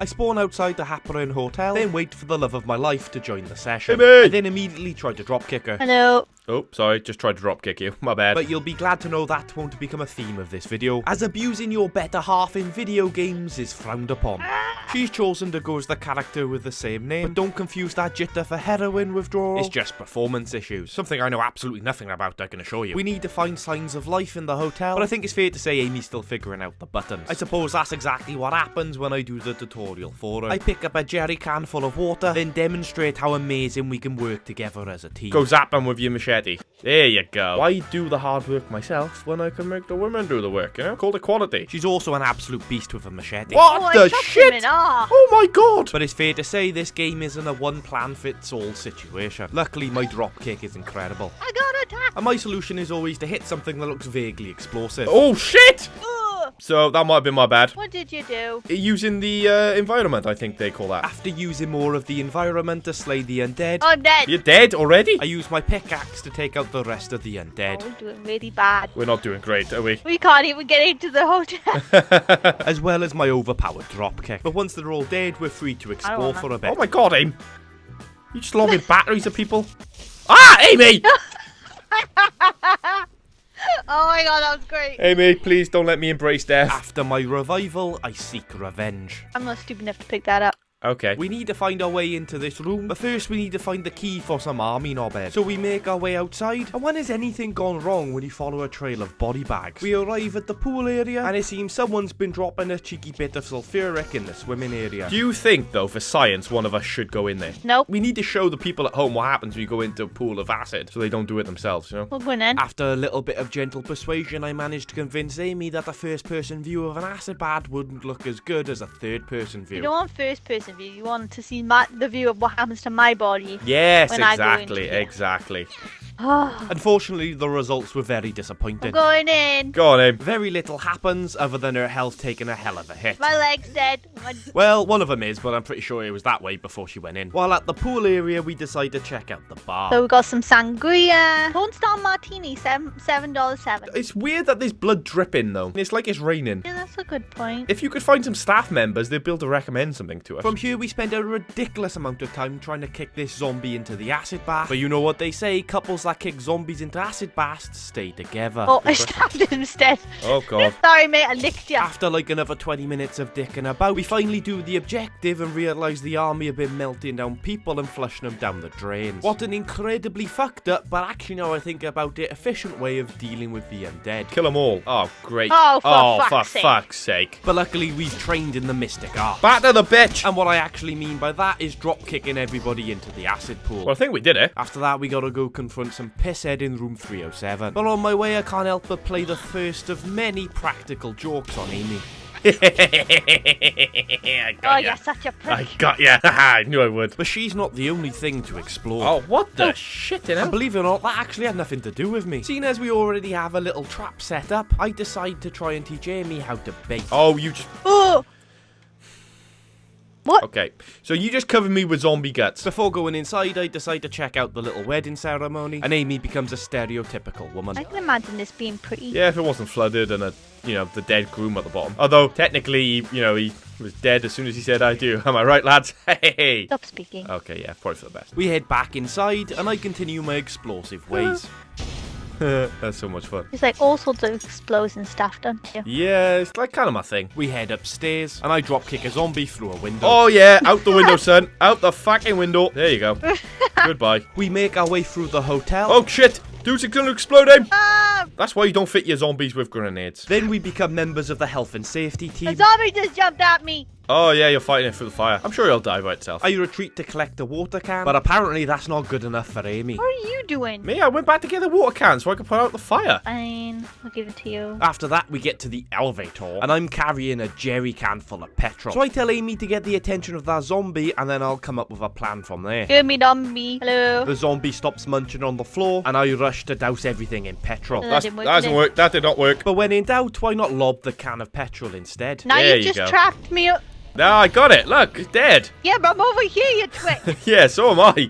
I spawn outside the Haparin Hotel, then wait for the love of my life to join the session. Hey, I then immediately try to dropkick her. Hello. Oh, sorry, just tried to dropkick you. My bad. But you'll be glad to know that won't become a theme of this video, as abusing your better half in video games is frowned upon. She's chosen to go as the character with the same name, but don't confuse that jitter for heroin withdrawal. It's just performance issues. Something I know absolutely nothing about, I can assure you. We need to find signs of life in the hotel, but I think it's fair to say Amy's still figuring out the buttons. I suppose that's exactly what happens when I do the tutorial for her. I pick up a jerry can full of water, then demonstrate how amazing we can work together as a team. Go zap them with your machete. There you go. Why do the hard work myself when I can make the women do the work, you know? Called equality. She's also an absolute beast with a machete. What the shit? Oh my god! But it's fair to say this game isn't a one-plan-fits-all situation. Luckily, my dropkick is incredible. I got attacked. And my solution is always to hit something that looks vaguely explosive. Oh shit! Ugh. So that might have been my bad. What did you do? Using the environment, I think they call that. After using more of the environment to slay the undead, I'm dead. You're dead already? I use my pickaxe to take out the rest of the undead. Oh, we're doing really bad. We're not doing great, are we? We can't even get into the hotel. As well as my overpowered dropkick. But once they're all dead, we're free to explore for a bit. Oh my god, Aim! You just lobbing batteries at people? Ah, Amy! Oh my god, that was great. Amy, please don't let me embrace death. After my revival, I seek revenge. I'm not stupid enough to pick that up. Okay. We need to find our way into this room, but first we need to find the key for some army knobhead. So we make our way outside, and when has anything gone wrong when you follow a trail of body bags? We arrive at the pool area, and it seems someone's been dropping a cheeky bit of sulfuric in the swimming area. Do you think, though, for science, one of us should go in there? Nope. We need to show the people at home what happens when you go into a pool of acid, so they don't do it themselves, you know? We're going in. After a little bit of gentle persuasion, I managed to convince Amy that a first-person view of an acid bath wouldn't look as good as a third-person view. You don't want first-person view. You want to see the view of what happens to my body. Yes, when I go into exactly, here. exactly. Unfortunately, the results were very disappointing. I'm going in. Go on, Aim. Very little happens other than her health taking a hell of a hit. My leg's dead. Well, one of them is, but I'm pretty sure it was that way before she went in. While at the pool area, we decide to check out the bar. So we got some sangria. Lone Star Martini, $7.7. It's weird that there's blood dripping, though. It's like it's raining. Yeah, that's a good point. If you could find some staff members, they'd be able to recommend something to us. From here, we spend a ridiculous amount of time trying to kick this zombie into the acid bath. But you know what they say, couples that kick zombies into acid baths stay together. Oh, I stabbed him instead. Oh, God. Sorry, mate, I licked you. After like another 20 minutes of dicking about, we finally do the objective and realise the army have been melting down people and flushing them down the drains. What an incredibly fucked up, but actually now I think about it, efficient way of dealing with the undead. Kill them all. Oh, great. Oh, for fuck's fuck's sake. But luckily we've trained in the mystic art. Back to the bitch! And what I actually mean by that is drop kicking everybody into the acid pool. Well, I think we did it. After that, we gotta go confront some pisshead in room 307. But on my way, I can't help but play the first of many practical jokes on Amy. I got Oh, ya. you're such a prick. I got ya. I knew I would. But she's not the only thing to explore. Oh, what the shit, you And know? believe it or not, that actually had nothing to do with me. Seeing as we already have a little trap set up, I decide to try and teach Amy how to bait. Oh, you just... Oh! What? Okay, so you just covered me with zombie guts. Before going inside, I decide to check out the little wedding ceremony, and Amy becomes a stereotypical woman. I can imagine this being pretty. Yeah, if it wasn't flooded and the dead groom at the bottom. Although, technically, he was dead as soon as he said I do. Am I right, lads? Hey! Stop speaking. Okay, yeah, probably for the best. We head back inside, and I continue my explosive ways. That's so much fun. There's like all sorts of explosion stuff, don't you? Yeah, it's like kind of my thing. We head upstairs, and I drop kick a zombie through a window. Oh, yeah, out the window, son. Out the fucking window. There you go. Goodbye. We make our way through the hotel. Oh, shit. Dude's gonna explode him. Ah! That's why you don't fit your zombies with grenades. Then we become members of the health and safety A team. zombie just jumped at me. Oh, yeah, you're fighting it through the fire. I'm sure he'll die by itself. I retreat to collect a water can, but apparently that's not good enough for Amy. What are you doing? Me, I went back to get the water can so I could put out the fire. Fine, I'll give it to you. After that, we get to the elevator, and I'm carrying a jerry can full of petrol. So I tell Amy to get the attention of that zombie, and then I'll come up with a plan from there. Give me zombie. Hello. The zombie stops munching on the floor, and I rush to douse everything in petrol. That didn't work, That hasn't did it? worked. That did not work. But when in doubt, why not lob the can of petrol instead? Now There you you just go. trapped me. No, I got it. Look, it's dead. Yeah, but I'm over here, you twit. Yeah, so am I.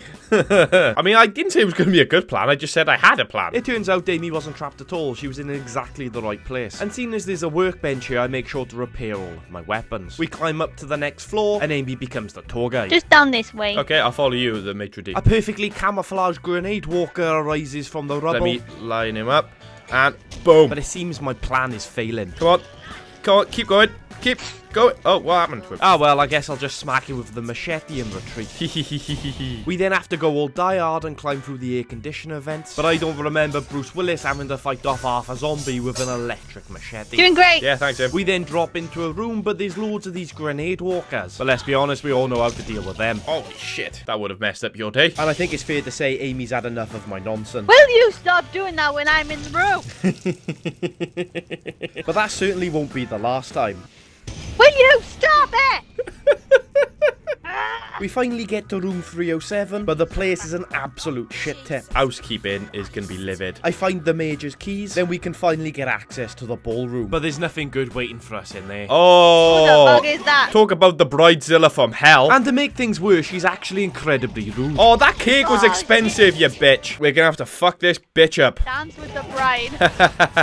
I mean, I didn't say it was going to be a good plan. I just said I had a plan. It turns out Amy wasn't trapped at all. She was in exactly the right place. And seeing as there's a workbench here, I make sure to repair all of my weapons. We climb up to the next floor, and Amy becomes the tour guide. Just down this way. Okay, I'll follow you, the maitre d'. A perfectly camouflaged grenade walker arises from the rubble. Let me line him up, and boom. But it seems my plan is failing. Come on, keep going. Keep going. Oh, what happened to him? Ah, well, I guess I'll just smack him with the machete and retreat. We then have to go all die hard and climb through the air conditioner vents. But I don't remember Bruce Willis having to fight off half a zombie with an electric machete. Doing great. Yeah, thanks, Em. We then drop into a room, but there's loads of these grenade walkers. But let's be honest, we all know how to deal with them. Holy shit. That would have messed up your day. And I think it's fair to say Amy's had enough of my nonsense. Will you stop doing that when I'm in the room? But that certainly won't be the last time. Will you stop it? We finally get to room 307, but the place is an absolute shit tip. Housekeeping is going to be livid. I find the major's keys, then we can finally get access to the ballroom. But there's nothing good waiting for us in there. Oh, Who the fuck is that? Talk about the bridezilla from hell. And to make things worse, she's actually incredibly rude. Oh, that cake was Oh, expensive, you bitch. We're going to have to fuck this bitch up. Dance with the bride.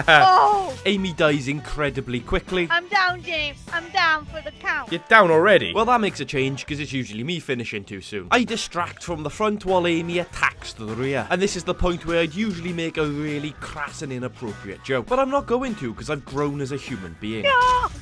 Oh, Amy dies incredibly quickly. I'm down, James. I'm down for the count. You're down already. Well, that makes a change, because it's usually me finishing too soon. I distract from the front while Amy attacks to the rear. And this is the point where I'd usually make a really crass and inappropriate joke. But I'm not going to, because I've grown as a human being. No,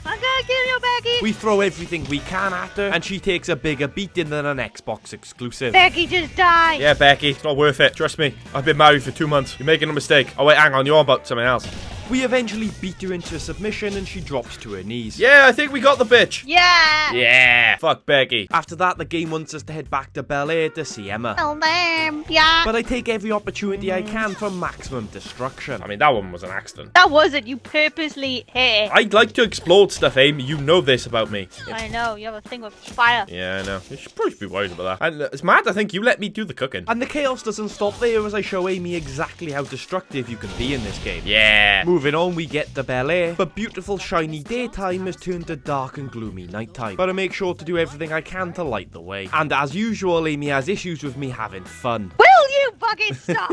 I'm gonna kill you, Becky. We throw everything we can at her, and she takes a bigger beating than an Xbox exclusive. Becky just died. Yeah, Becky, it's not worth it. Trust me. I've been married for 2 months. You're making a mistake. Oh, wait, hang on. You're on about something else. We eventually beat her into submission, and she drops to her knees. Yeah, I think we got the bitch. Yeah. Yeah. Fuck Becky. After that, the game wants us to head back to Bel Air to see Emma. Oh, damn. Yeah. But I take every opportunity I can for maximum destruction. I mean, that one was an accident. That wasn't. You purposely hit it. I'd like to explode stuff, Amy. You know this about me. I know. You have a thing with fire. Yeah, I know. You should probably be worried about that. And it's mad, I think you let me do the cooking. And the chaos doesn't stop there as I show Amy exactly how destructive you can be in this game. Yeah. Moving on, we get to Bel Air, but beautiful shiny daytime has turned to dark and gloomy nighttime. But I make sure to do everything I can to light the way. And as usual, Amy has issues with me having fun. Will you fucking stop?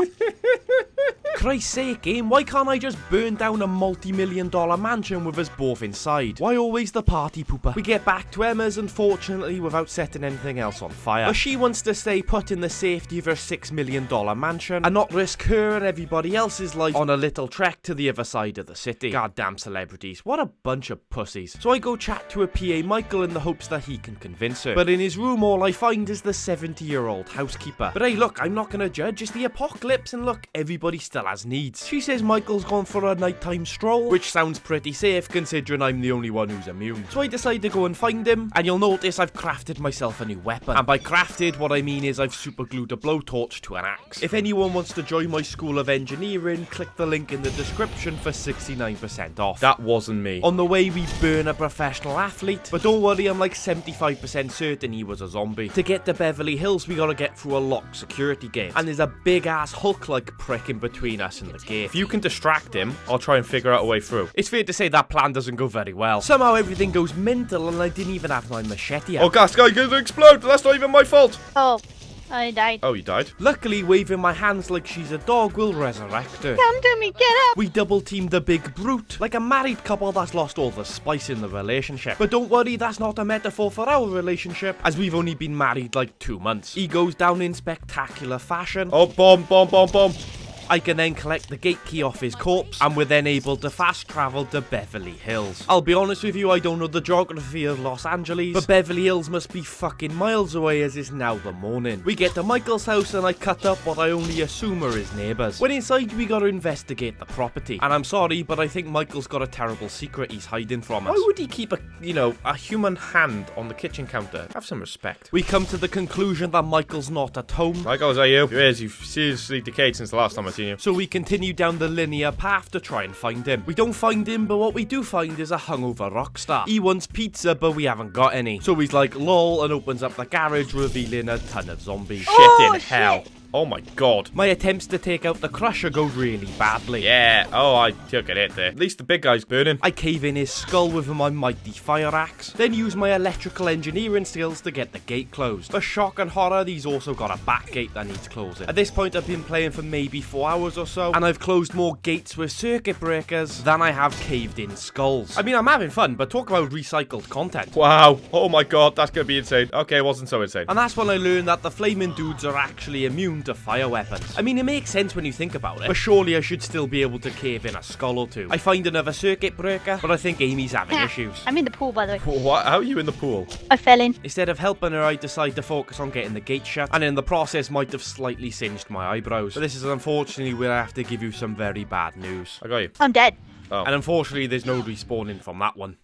Christ's sake, game, why can't I just burn down a multi-million-dollar mansion with us both inside? Why always the party pooper? We get back to Emma's, unfortunately, without setting anything else on fire. But she wants to stay put in the safety of her $6 million mansion and not risk her and everybody else's life on a little trek to the other side of the city. Goddamn celebrities, what a bunch of pussies. So I go chat to a PA Michael in the hopes that he can convince her. But in his room, all I find is the 70-year-old housekeeper. But hey, look, I'm not gonna judge, it's the apocalypse, and look, everybody still has needs. She says Michael's gone for a nighttime stroll, which sounds pretty safe considering I'm the only one who's immune. So I decide to go and find him, and you'll notice I've crafted myself a new weapon. And by crafted, what I mean is I've super glued a blowtorch to an axe. If anyone wants to join my School of Engineering, click the link in the description for 69% off. That wasn't me. On the way, we burn a professional athlete, but don't worry, I'm like 75% certain he was a zombie. To get to Beverly Hills, we gotta get through a locked security gate, and there's a big-ass Hulk-like prick in between us and the gate. If you can distract him, I'll try and figure out a way through. It's fair to say that plan doesn't go very well. Somehow everything goes mental, and I didn't even have my machete out. Oh, gas guy gonna explode. That's not even my fault. Oh, I died. Oh, you died? Luckily, waving my hands like she's a dog will resurrect her. Come to me, get up. We double team the big brute, like a married couple that's lost all the spice in the relationship. But don't worry, that's not a metaphor for our relationship, as we've only been married like 2 months. He goes down in spectacular fashion. Oh, bomb, bomb, bomb, bomb. I can then collect the gate key off his corpse, and we're then able to fast travel to Beverly Hills. I'll be honest with you, I don't know the geography of Los Angeles, but Beverly Hills must be fucking miles away as it's now the morning. We get to Michael's house and I cut up what I only assume are his neighbours. When inside, we gotta investigate the property. And I'm sorry, but I think Michael's got a terrible secret he's hiding from us. Why would he keep a human hand on the kitchen counter? Have some respect. We come to the conclusion that Michael's not at home. Michael, is that you? He is. You've seriously decayed since the last time I seen you. So we continue down the linear path to try and find him. We don't find him, but what we do find is a hungover rock star. He wants pizza, but we haven't got any. So he's like, lol, and opens up the garage, revealing a ton of zombies. Shit in hell. Oh my god. My attempts to take out the crusher go really badly. Yeah. Oh, I took a hit there. At least the big guy's burning. I cave in his skull with my mighty fire axe, then use my electrical engineering skills to get the gate closed. For shock and horror, these also got a back gate that needs closing. At this point, I've been playing for maybe 4 hours or so, and I've closed more gates with circuit breakers than I have caved in skulls. I mean, I'm having fun, but talk about recycled content. Wow. Oh my god, that's gonna be insane. Okay, it wasn't so insane. And that's when I learned that the flaming dudes are actually immune to fire weapons. I mean, it makes sense when you think about it, but surely I should still be able to cave in a skull or two. I find another circuit breaker, but I think Amy's having issues. I'm in the pool, by the way. What? How are you in the pool? I fell in. Instead of helping her, I decide to focus on getting the gate shut, and in the process might have slightly singed my eyebrows. But this is unfortunately where I have to give you some very bad news. I got you. I'm dead. Oh. And unfortunately, there's no respawning from that one.